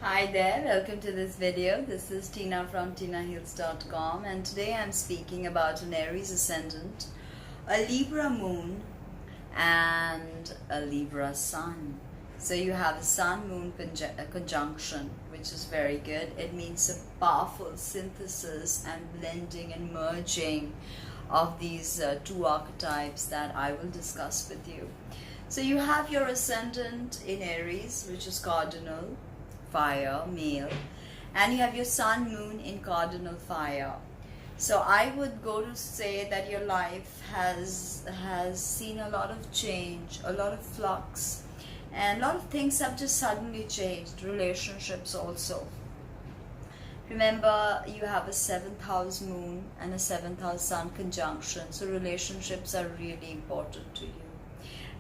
Hi there, welcome to this video. This is Tina from TinaHeals.com, and today I'm speaking about an Aries ascendant, a Libra moon, and a Libra sun. So you have a sun-moon conjunction, which is very good. It means a powerful synthesis and blending and merging of these two archetypes that I will discuss with you. So you have your ascendant in Aries, which is cardinal fire, male, and you have your sun moon in cardinal fire. So I would go to say that your life has seen a lot of change, a lot of flux, and a lot of things have just suddenly changed. Relationships also. Remember, you have a 7th house moon and a 7th house sun conjunction, so relationships are really important to you.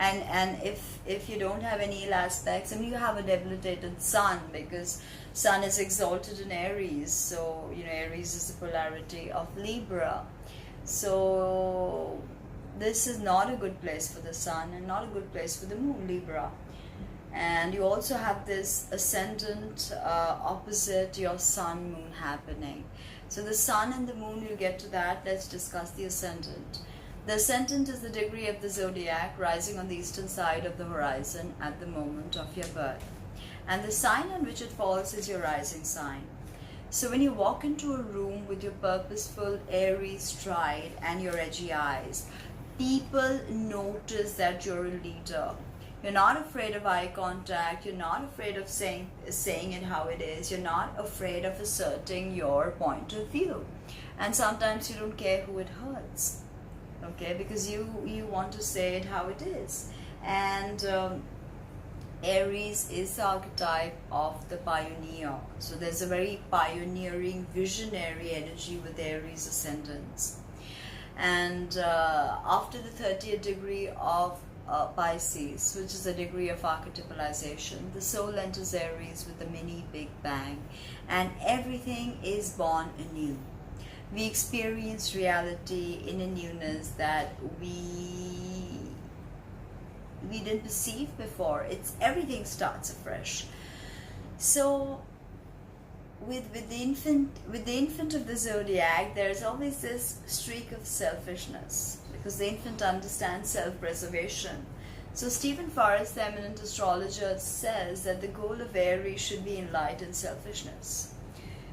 And if you don't have any ill aspects, and you have a debilitated sun, because sun is exalted in Aries, so Aries is the polarity of Libra, so this is not a good place for the sun and not a good place for the moon, Libra. And you also have this ascendant opposite your sun moon happening. So the sun and the moon, we'll get to that. Let's discuss the ascendant. The ascendant is the degree of the zodiac rising on the eastern side of the horizon at the moment of your birth. And the sign on which it falls is your rising sign. So when you walk into a room with your purposeful, airy stride and your edgy eyes, people notice that you're a leader. You're not afraid of eye contact. You're not afraid of saying it how it is. You're not afraid of asserting your point of view. And sometimes you don't care who it hurts. Okay, because you want to say it how it is. And Aries is the archetype of the pioneer. So there's a very pioneering, visionary energy with Aries ascendants. And after the 30th degree of Pisces, which is a degree of archetypalization, the soul enters Aries with a mini Big Bang, and everything is born anew. We experience reality in a newness that we didn't perceive before. Everything starts afresh. So with the infant of the zodiac, there's always this streak of selfishness, because the infant understands self-preservation. So Stephen Forrest, the eminent astrologer, says that the goal of Aries should be enlightened selfishness.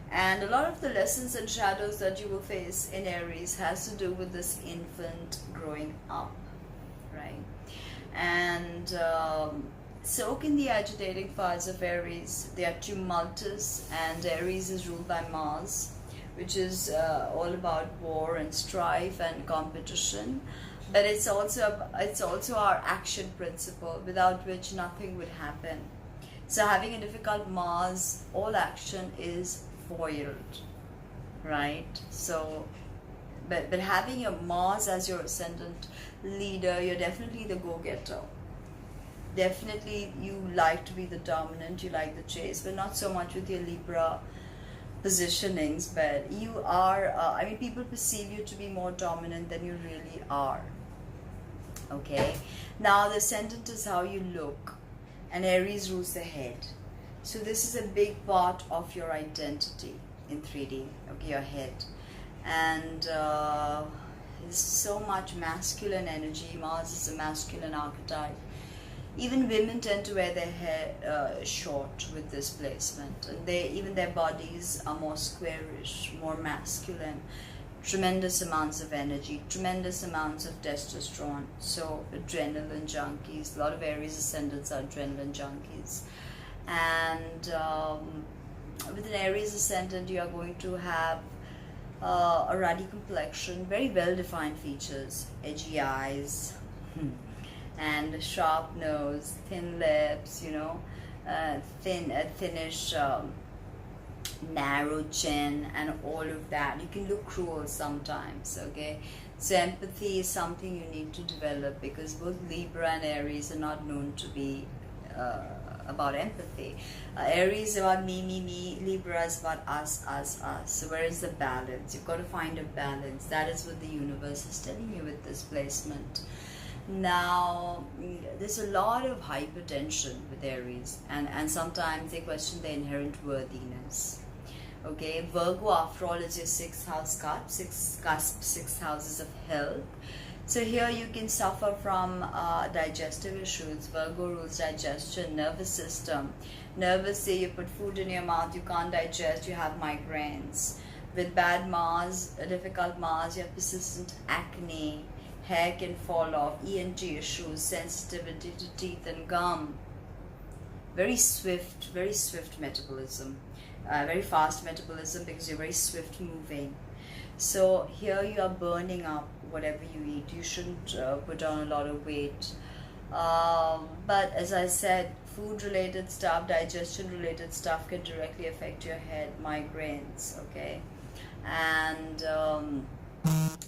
And a lot of the lessons and shadows that you will face in Aries has to do with this infant growing up, right? And soak in the agitating fires of Aries. They are tumultuous, and Aries is ruled by Mars, which is all about war and strife and competition. But it's also our action principle, without which nothing would happen. So having a difficult Mars, all action is foiled, right? So but having your Mars as your ascendant leader, you're definitely the go-getter. Definitely you like to be the dominant, you like the chase, but not so much with your Libra positionings. But you are people perceive you to be more dominant than you really are. Okay, now the ascendant is how you look, and Aries rules the head. So this is a big part of your identity in 3D, okay, your head. And there's so much masculine energy. Mars is a masculine archetype. Even women tend to wear their hair short with this placement. And even their bodies are more squarish, more masculine. Tremendous amounts of energy, tremendous amounts of testosterone. So adrenaline junkies. A lot of Aries ascendants are adrenaline junkies. And with an Aries ascendant, you are going to have a ruddy complexion, very well-defined features, edgy eyes, and a sharp nose, thin lips, thinnish, narrow chin, and all of that. You can look cruel sometimes, okay? So empathy is something you need to develop, because both Libra and Aries are not known to be about empathy. Aries is about me, Libra is about us. So where is the balance? You've got to find a balance. That is what the universe is telling you with this placement. Now, there's a lot of hypertension with Aries, and sometimes they question their inherent worthiness. Okay, Virgo, after all, is your sixth house cusp, six houses of health. So here you can suffer from digestive issues. Virgo rules digestion, nervous system. Nervous, say you put food in your mouth, you can't digest, you have migraines. With bad Mars, a difficult Mars, you have persistent acne, hair can fall off, ENT issues, sensitivity to teeth and gum. Very swift metabolism. Very fast metabolism because you're very swift moving. So here you are burning up whatever you eat. You shouldn't put on a lot of weight. But as I said, food related stuff, digestion related stuff can directly affect your head, migraines, okay? And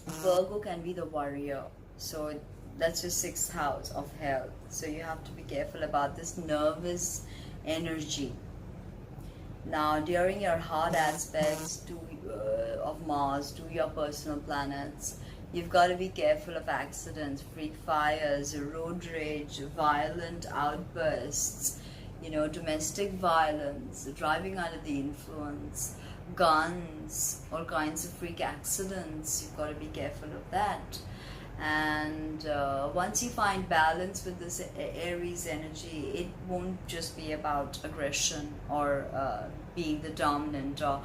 Virgo can be the warrior. So that's your sixth house of health. So you have to be careful about this nervous energy. Now, during your hard aspects of Mars to your personal planets, you've got to be careful of accidents, freak fires, road rage, violent outbursts, domestic violence, driving under the influence, guns, all kinds of freak accidents. You've got to be careful of that. And once you find balance with this Aries energy, it won't just be about aggression or being the dominant or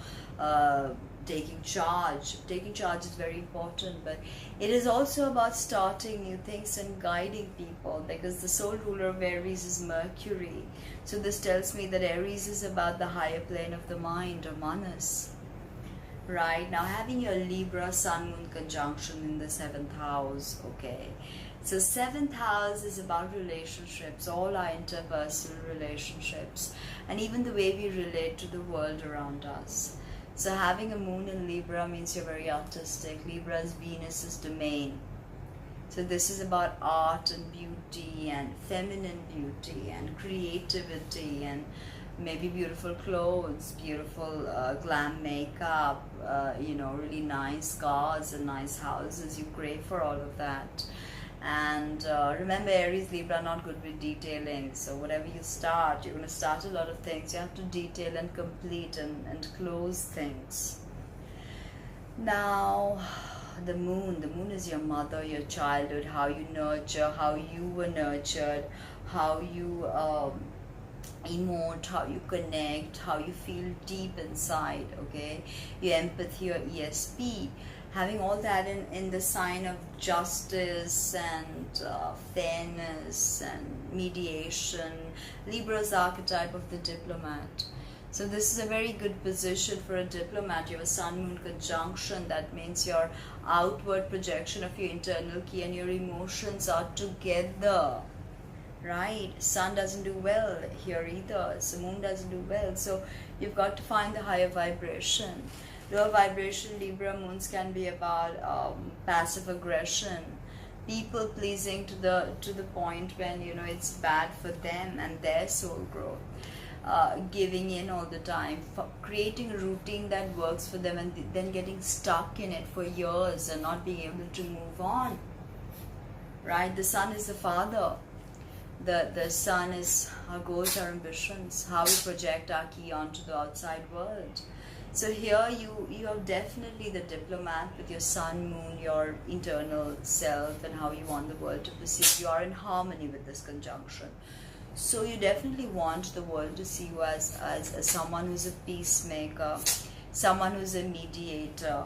taking charge. Taking charge is very important, but it is also about starting new things and guiding people, because the sole ruler of Aries is Mercury. So this tells me that Aries is about the higher plane of the mind, or manas. Right, now having your Libra Sun Moon conjunction in the 7th house, okay. So 7th house is about relationships, all our interpersonal relationships, and even the way we relate to the world around us. So having a moon in Libra means you're very artistic. Libra is Venus's domain. So this is about art and beauty and feminine beauty and creativity and maybe beautiful clothes, beautiful glam makeup, really nice cars and nice houses. You crave for all of that. And remember, Aries, Libra are not good with detailing. So whatever you start, you're going to start a lot of things. You have to detail and complete and close things. Now, the moon is your mother, your childhood, how you nurture, how you were nurtured, how you emote, how you connect, how you feel deep inside, okay? Your empathy, your ESP, having all that in the sign of justice and fairness and mediation. Libra's archetype of the diplomat. So this is a very good position for a diplomat. You have a Sun-Moon conjunction. That means your outward projection of your internal key and your emotions are together. Right? Sun doesn't do well here either. So Moon doesn't do well. So you've got to find the higher vibration. Lower vibration Libra moons can be about passive aggression, people pleasing to the point when it's bad for them and their soul growth. Giving in all the time, creating a routine that works for them and then getting stuck in it for years and not being able to move on. Right? The Sun is the father. The Sun is our goals, our ambitions, how we project our key onto the outside world. So here you are definitely the diplomat with your Sun, Moon, your internal self and how you want the world to perceive. You are in harmony with this conjunction. So you definitely want the world to see you as someone who's a peacemaker, someone who's a mediator,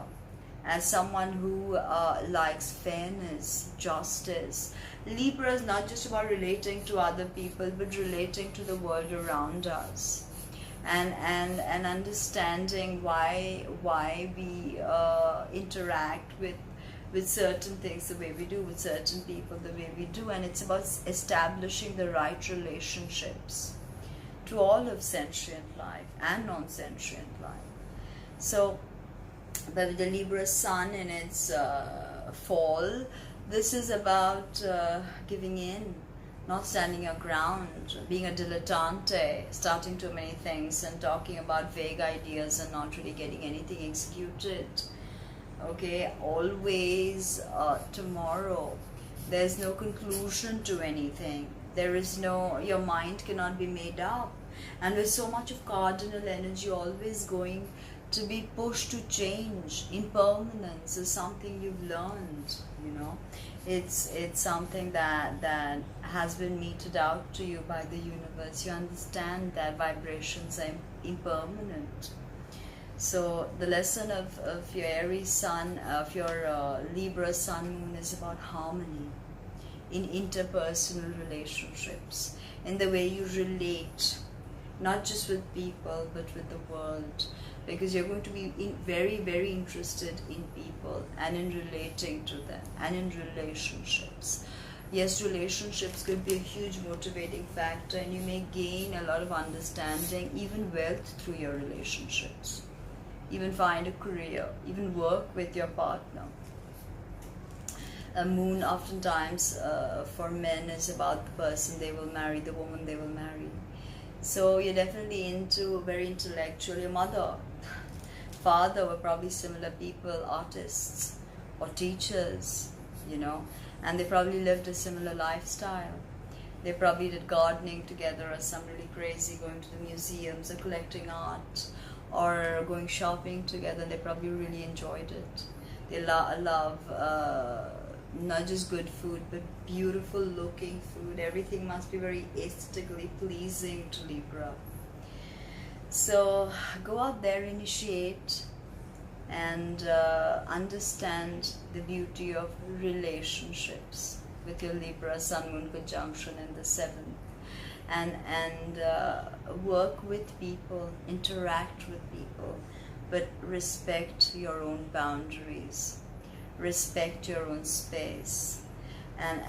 as someone who likes fairness, justice. Libra is not just about relating to other people, but relating to the world around us, and understanding why we interact with certain things the way we do, with certain people the way we do. And it's about establishing the right relationships to all of sentient life and non-sentient life. So, but with the Libra Sun in its fall, this is about giving in, not standing your ground, being a dilettante, starting too many things and talking about vague ideas and not really getting anything executed. Okay, always tomorrow. There's no conclusion to anything. There is no, your mind cannot be made up. And with so much of cardinal energy always going to be pushed to change, impermanence is something you've learned, you know. It's something that has been meted out to you by the universe. You understand that vibrations are impermanent. So the lesson of your Aries sun, of your Libra sun moon is about harmony in interpersonal relationships, in the way you relate, not just with people but with the world, because you're going to be very, very interested in people and in relating to them and in relationships. Yes, relationships could be a huge motivating factor, and you may gain a lot of understanding, even wealth, through your relationships. Even find a career, even work with your partner. A moon oftentimes for men is about the person they will marry, the woman they will marry. So you're definitely into very intellectual. Your mother, father were probably similar people, artists or teachers, you know, and they probably lived a similar lifestyle. They probably did gardening together, or some really crazy, going to the museums or collecting art, or going shopping together. They probably really enjoyed it. They love not just good food, but beautiful looking food. Everything must be very aesthetically pleasing to Libra. So go out there, initiate, and understand the beauty of relationships with your Libra Sun Moon conjunction in the 7th. And work with people, interact with people, but respect your own boundaries, respect your own space, and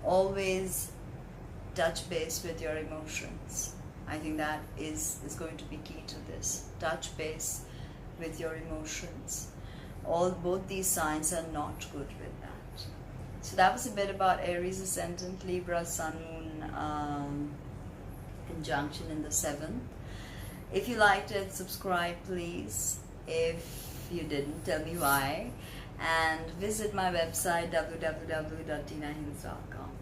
always touch base with your emotions. I think that is going to be key to this. Touch base with your emotions. Both these signs are not good with that. So that was a bit about Aries ascendant, Libra Sun Moon conjunction in the 7th. If you liked it, subscribe please. If you didn't, tell me why. And visit my website www.tinahills.com.